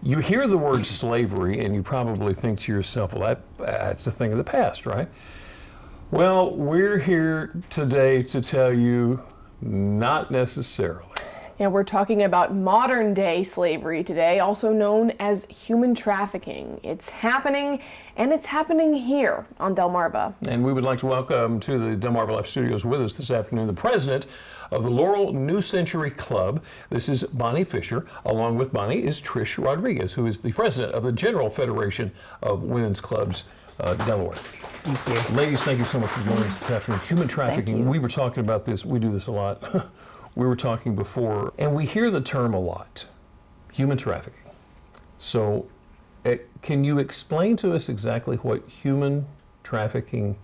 You hear the word slavery and you probably think to yourself, well, that's a thing of the past, right? Well, we're here today to tell you not necessarily. Yeah, we're talking about modern day slavery today, also known as human trafficking. It's happening, and it's happening here on Delmarva. And we would like to welcome to the Delmarva Life Studios with us this afternoon the president of the Laurel New Century Club. This is Bonnie Fisher. Along with Bonnie is Trish Rodriguez, who is the president of the General Federation of Women's Clubs, Delaware. Thank you. Ladies, thank you so much for joining us this afternoon. Human trafficking, we were talking about this, we do this a lot. We were talking before, and we hear the term a lot, human trafficking. So can you explain to us exactly what human trafficking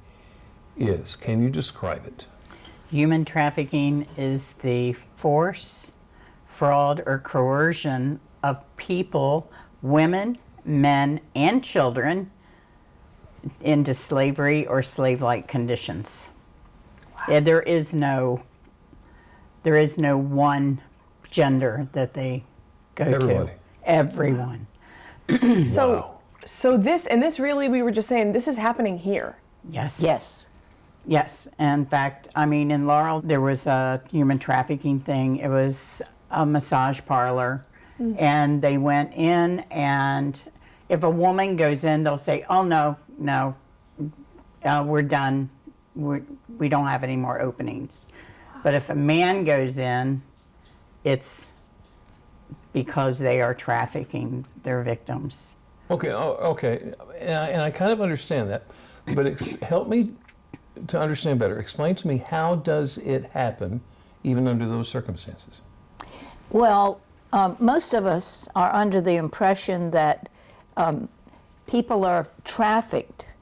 is? Can you describe it? Human trafficking is the force, fraud, or coercion of people, women, men, and children into slavery or slave-like conditions. Wow. Yeah, there is no one gender that they go Everybody. to. Everyone. Wow. So this really, we were just saying, this is happening here. Yes. Yes. Yes. In fact, I mean, in Laurel, there was a human trafficking thing. It was a massage parlor, and they went in, and if a woman goes in, they'll say, oh, no, we're done. We don't have any more openings. But if a man goes in, it's because they are trafficking their victims. Okay, okay, and I kind of understand that, but help me to understand better. Explain to me, how does it happen, even under those circumstances? Well, most of us are under the impression that people are trafficked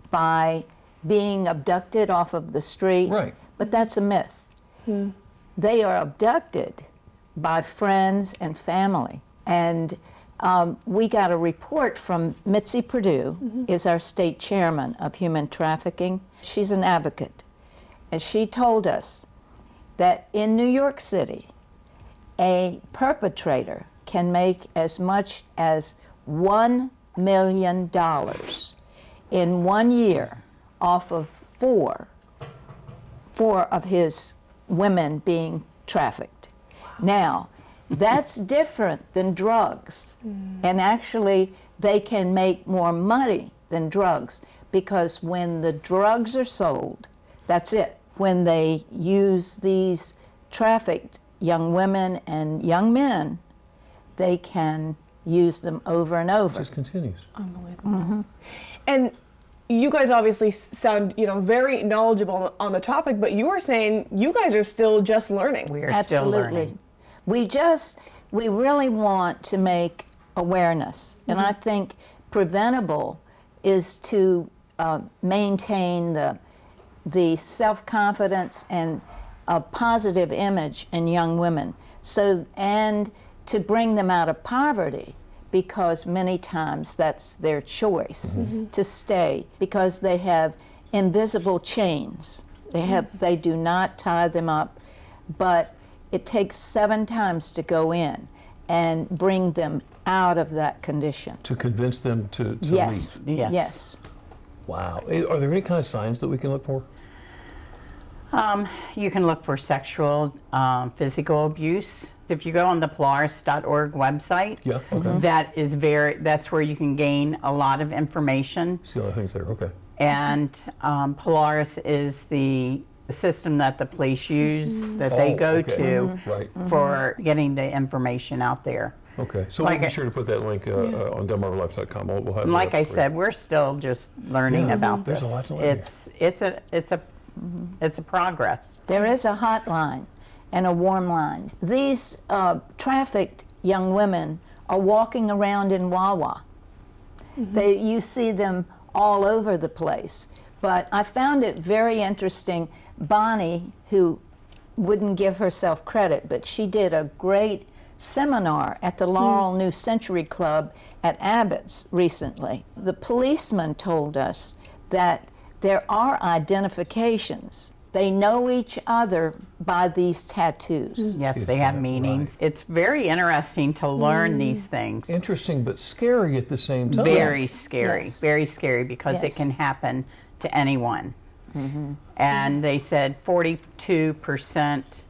by being abducted off of the street, Right. But that's a myth. They are abducted by friends and family. And we got a report from Mitzi Perdue, is our state chairman of human trafficking. She's an advocate. And she told us that in New York City, a perpetrator can make as much as $1 million in 1 year off of four of his women being trafficked. Now, that's different than drugs. And actually, they can make more money than drugs, because when the drugs are sold, that's it. When they use these trafficked young women and young men, they can use them over and over. It just continues. Unbelievable. And you guys obviously sound, very knowledgeable on the topic, but you were saying you guys are still just learning. We are still learning. We really want to make awareness. And I think preventable is to maintain the self-confidence and a positive image in young women. And to bring them out of poverty, because many times that's their choice to stay, because they have invisible chains. They do not tie them up, but it takes 7 times to go in and bring them out of that condition. To convince them to Yes. leave. Yes. Wow. Are there any kind of signs that we can look for? You can look for sexual, physical abuse. If you go on the Polaris.org website, Yeah, okay. that's where you can gain a lot of information. See all the things there, okay. And Polaris is the system that the police use, that they go to Right. for getting the information out there. Okay, so we'll be sure to put that link on DelmarvaLife.com. We'll have Like I said, we're still just learning about There's this. a lot to learn. It's a progress. There is a hotline and a warm line. These trafficked young women are walking around in Wawa. You see them all over the place. But I found it very interesting. Bonnie, who wouldn't give herself credit, but she did a great seminar at the Laurel New Century Club at Abbott's recently. The policeman told us that there are identifications They know each other by these tattoos. Yes, Is they have that meanings. It's very interesting to learn these things. Interesting, but scary at the same time. Very Yes, scary, yes. very scary, because it Yes. can happen to anyone. And they said 42%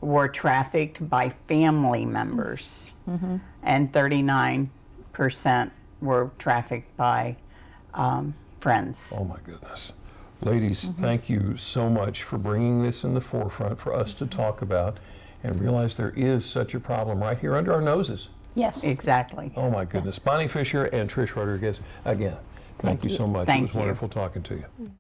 were trafficked by family members, and 39% were trafficked by friends. Oh my goodness. Ladies, thank you so much for bringing this in the forefront for us to talk about and realize there is such a problem right here under our noses. Yes. Exactly. Oh my goodness. Bonnie Fisher and Trish Rodriguez, again, thank you so much. It Thank was you. wonderful talking to you.